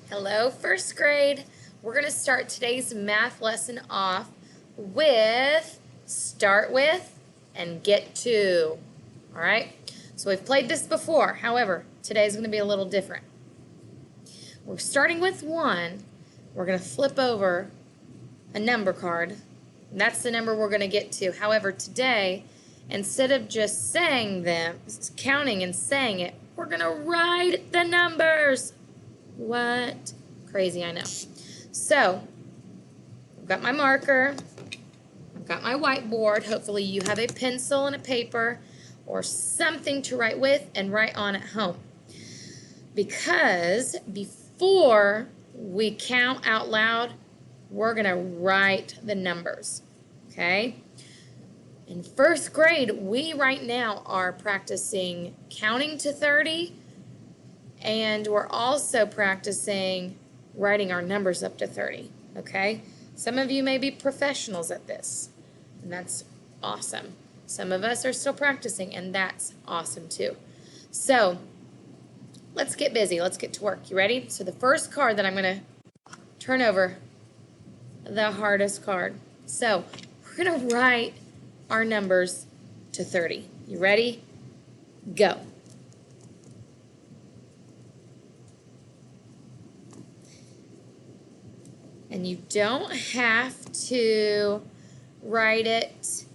Hello, first grade. We're going to start today's math lesson off with start with and get to. All right? So we've played this before. However, today's going to be a little different. We're starting with 1. We're going to flip over a number card. And that's the number we're going to get to. However, today, instead of just saying them, counting and saying it, we're going to write the numbers. What? Crazy, I know. So, I've got my marker. I've got my whiteboard. Hopefully you have a pencil and a paper or something to write with and write on at home. Because before we count out loud, we're going to write the numbers. Okay? In first grade, we right now are practicing counting to 30. And we're also practicing writing our numbers up to 30, okay? Some of you may be professionals at this, and that's awesome. Some of us are still practicing, and that's awesome too. So, let's get busy. Let's get to work. You ready? So the first card that I'm going to turn over, the hardest card. So, we're going to write our numbers to 30. You ready? Go. And you don't have to write it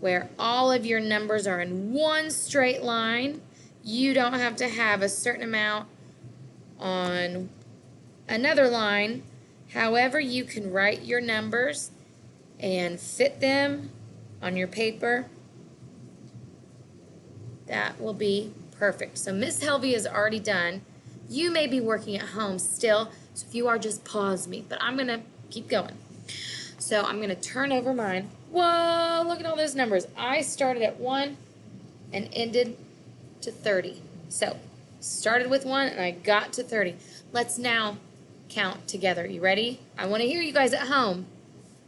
where all of your numbers are in one straight line. You don't have to have a certain amount on another line. However, you can write your numbers and fit them on your paper. That will be perfect. So Miss Helvey is already done. You may be working at home still, so if you are, just pause me. But I'm going to keep going. So I'm going to turn over mine. Whoa, look at all those numbers. I started at 1 and ended to 30. So started with 1 and I got to 30. Let's now count together. You ready? I want to hear you guys at home.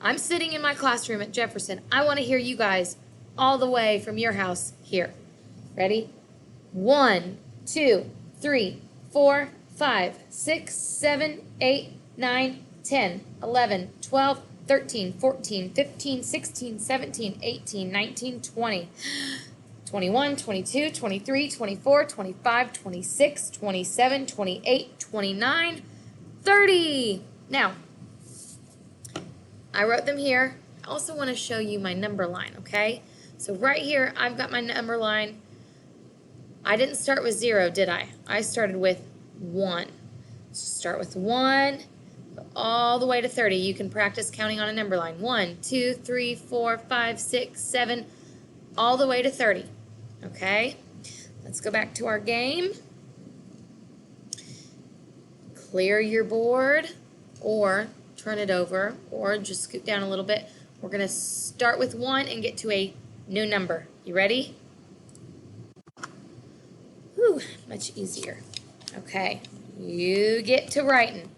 I'm sitting in my classroom at Jefferson. I want to hear you guys all the way from your house here. Ready? 1, 2, 3, 4, 5, 6, 7, 8, 9, 10, 11, 12, 13, 14, 15, 16, 17, 18, 19, 20, 21, 22, 23, 24, 25, 26, 27, 28, 29, 30. Now, I wrote them here. I also want to show you my number line, okay? So right here, I've got my number line. I didn't start with 0, did I? I started with 1. So start with 1, go all the way to 30. You can practice counting on a number line. 1, 2, 3, 4, 5, 6, 7, all the way to 30. Okay? Let's go back to our game. Clear your board or turn it over or just scoot down a little bit. We're going to start with 1 and get to a new number. You ready? Whew, much easier. Okay, you get to writing.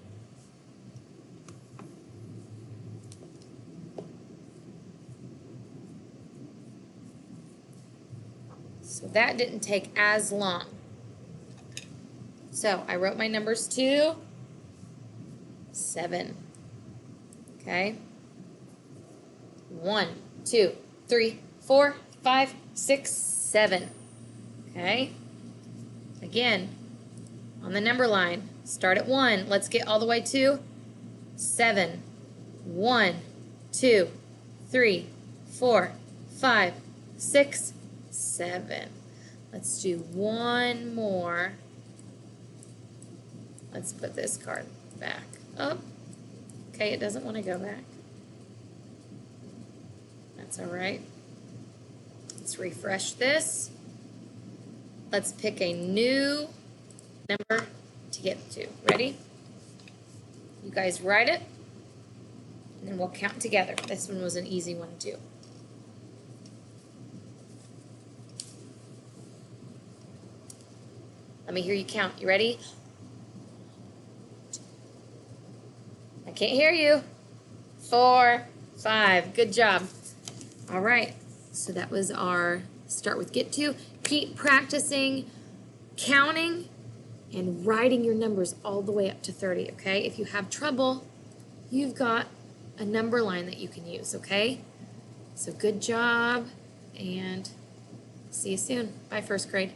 So that didn't take as long. So I wrote my numbers 2, 7. Okay. 1, 2, 3, 4, 5, 6, 7. Okay. Again, on the number line, start at 1. Let's get all the way to 7. 1, 2, 3, 4, 5, 6, 7. Let's do one more. Let's put this card back up. Okay, it doesn't want to go back. That's all right. Let's refresh this. Let's pick a new number to get to. Ready? You guys write it, and then we'll count together. This one was an easy one too. Let me hear you count. You ready? I can't hear you. 4, 5. Good job. All right. So that was our start with get to. Keep practicing counting and and writing your numbers all the way up to 30, okay? If you have trouble, you've got a number line that you can use, okay? So good job, and see you soon. Bye, first grade.